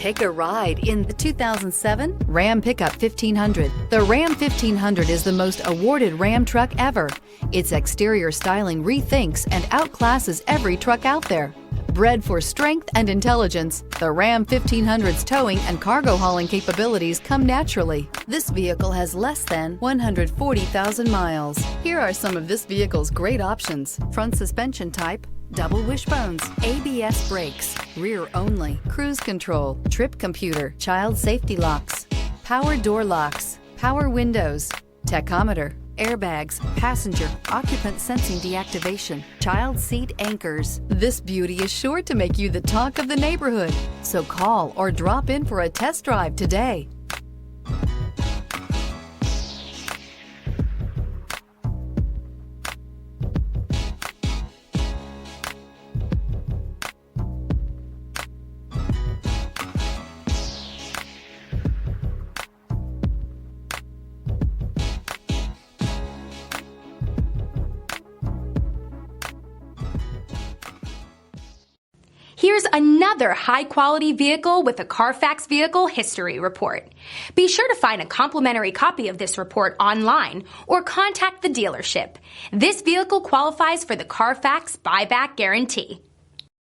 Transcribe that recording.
Take a ride in the 2007 Ram Pickup 1500. The Ram 1500 is the most awarded Ram truck ever. Its exterior styling rethinks and outclasses every truck out there. Bred for strength and intelligence, the Ram 1500's towing and cargo hauling capabilities come naturally. This vehicle has less than 140,000 miles. Here are some of this vehicle's great options: front suspension type, double wishbones, ABS brakes, rear only, cruise control, trip computer, child safety locks, power door locks, power windows, tachometer, airbags, passenger, occupant sensing deactivation, child seat anchors. This beauty is sure to make you the talk of the neighborhood. So call or drop in for a test drive today. Here's another high-quality vehicle with a Carfax Vehicle History Report. Be sure to find a complimentary copy of this report online or contact the dealership. This vehicle qualifies for the Carfax Buyback Guarantee.